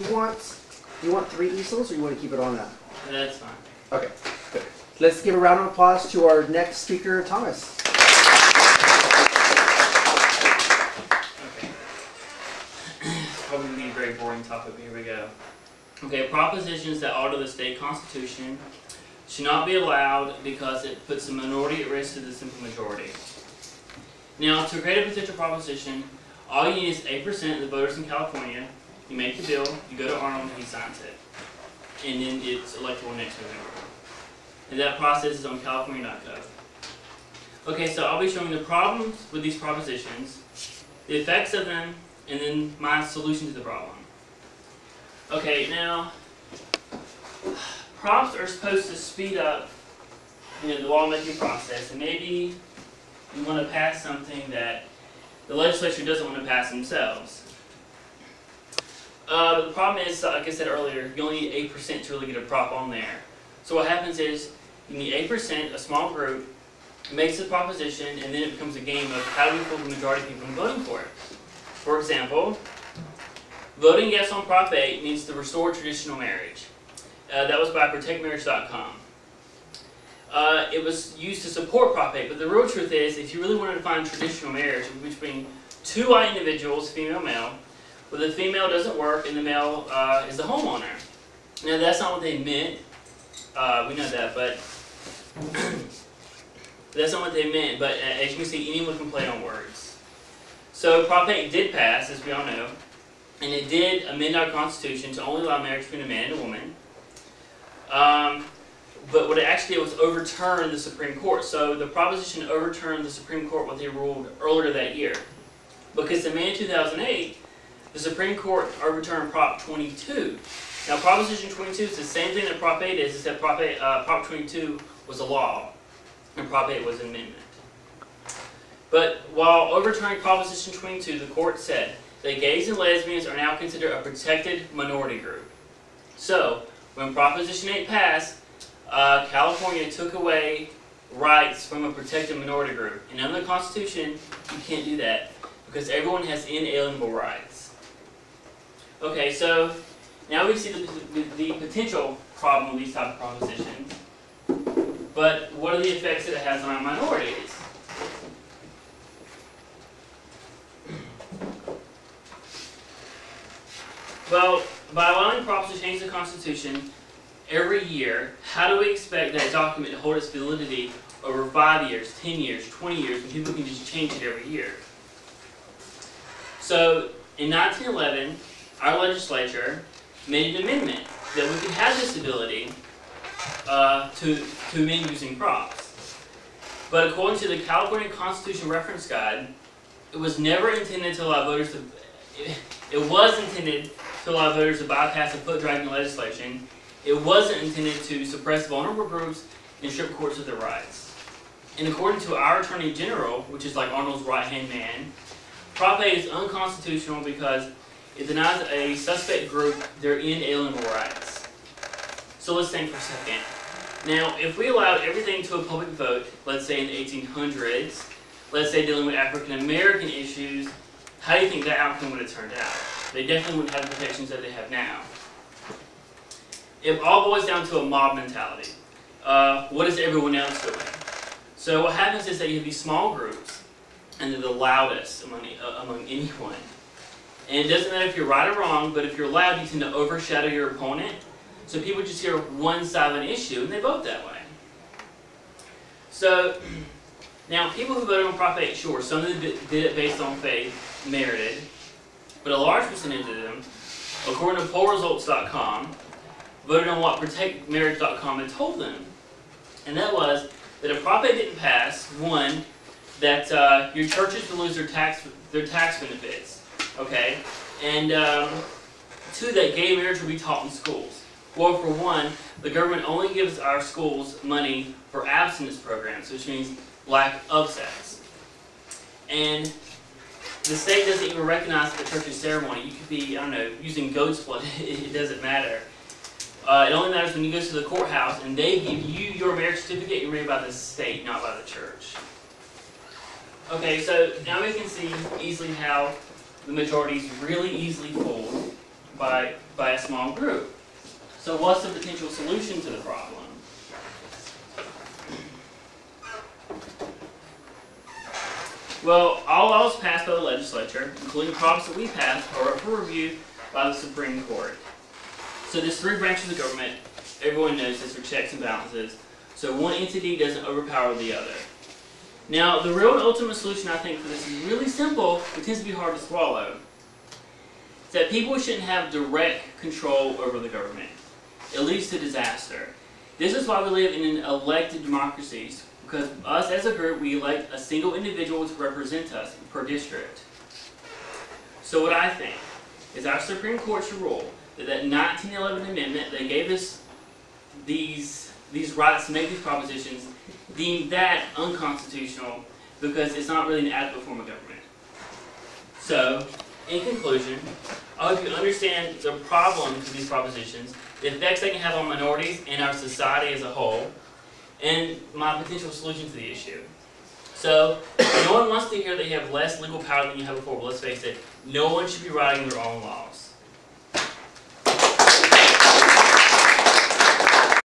You want 3 easels, or you want to keep it on that? That's fine. Okay, good. Let's give a round of applause to our next speaker, Thomas. Okay. Probably going to be a very boring topic, but here we go. Okay, propositions that alter the state constitution should not be allowed because it puts the minority at risk to the simple majority. Now, to create a potential proposition, all you need is 8% of the voters in California. You make the bill, you go to Arnold, and he signs it. And then it's electable next November. And that process is on California.gov. Okay, so I'll be showing the problems with these propositions, the effects of them, and then my solution to the problem. Okay, now, props are supposed to speed up, the lawmaking process, and maybe you want to pass something that the legislature doesn't want to pass themselves. But the problem is, like I said earlier, you only need 8% to really get a prop on there. So what happens is, you need 8%, a small group, makes a proposition, and then it becomes a game of how do we fool the majority of people in voting for it. For example, voting yes on Prop 8 means to restore traditional marriage. That was by ProtectMarriage.com. It was used to support Prop 8, but the real truth is, if you really wanted to find traditional marriage between 2 white individuals, female, male, well, the female doesn't work and the male is the homeowner. Now, that's not what they meant. We know that, but that's not what they meant. But as you can see, anyone can play on words. So Prop 8 did pass, as we all know, and it did amend our Constitution to only allow marriage between a man and a woman. But what it actually did was overturn the Supreme Court. So the proposition overturned the Supreme Court, what they ruled earlier that year. Because in May of 2008, the Supreme Court overturned Prop 22. Now, Proposition 22 is the same thing that Prop 8 is, except Prop 22 was a law, and Prop 8 was an amendment. But while overturning Proposition 22, the court said that gays and lesbians are now considered a protected minority group. So, when Proposition 8 passed, California took away rights from a protected minority group. And under the Constitution, you can't do that, because everyone has inalienable rights. Okay, so now we see the potential problem with these type of propositions. But what are the effects that it has on our minorities? Well, by allowing props to change the Constitution every year, how do we expect that document to hold its validity over 5 years, 10 years, 20 years, when people can just change it every year? So, in 1911, our legislature made an amendment that we could have this ability to amend using props. But according to the California Constitution Reference Guide, it was never intended to allow voters to. It was intended to allow voters to bypass the foot-dragging legislation. It wasn't intended to suppress vulnerable groups and strip courts of their rights. And according to our Attorney General, which is like Arnold's right-hand man, Prop 8 is unconstitutional because it denies a suspect group their inalienable rights. So let's think for a second. Now, if we allowed everything to a public vote, let's say in the 1800s, let's say dealing with African American issues, how do you think that outcome would have turned out? They definitely wouldn't have the protections that they have now. It all boils down to a mob mentality. What is everyone else doing? So what happens is that you have these small groups, and they're the loudest among anyone. And it doesn't matter if you're right or wrong, but if you're loud, you tend to overshadow your opponent. So people just hear one side of an issue, and they vote that way. So, now, people who voted on Prop 8, sure, some of them did it based on faith, merited, but a large percentage of them, according to pollresults.com, voted on what ProtectMarriage.com had told them. And that was that if Prop 8 didn't pass, one, that your churches would lose their tax benefits. Okay, and 2, that gay marriage will be taught in schools. Well, for one, the government only gives our schools money for abstinence programs, which means lack of sex. And the state doesn't even recognize the church's ceremony. You could be, I don't know, using goat's blood. It doesn't matter. It only matters when you go to the courthouse and they give you your marriage certificate. You're married by the state, not by the church. Okay, so now we can see easily how the majority is really easily fooled by by a small group. So what's the potential solution to the problem? Well, all laws passed by the legislature, including props that we passed, are up for review by the Supreme Court. So there's three branches of government. Everyone knows this are checks and balances. So one entity doesn't overpower the other. Now, the real and ultimate solution, I think, for this is really simple, but tends to be hard to swallow. It's that people shouldn't have direct control over the government. It leads to disaster. This is why we live in an elected democracies, because us as a group, we elect a single individual to represent us per district. So what I think is our Supreme Court should rule that 1911 amendment, they gave us these rights to make these propositions, deem that unconstitutional because it's not really an adequate form of government. So, in conclusion, I hope you understand the problems of these propositions, the effects they can have on minorities and our society as a whole, and my potential solution to the issue. So, no one wants to hear that you have less legal power than you had before, but let's face it, no one should be writing their own laws.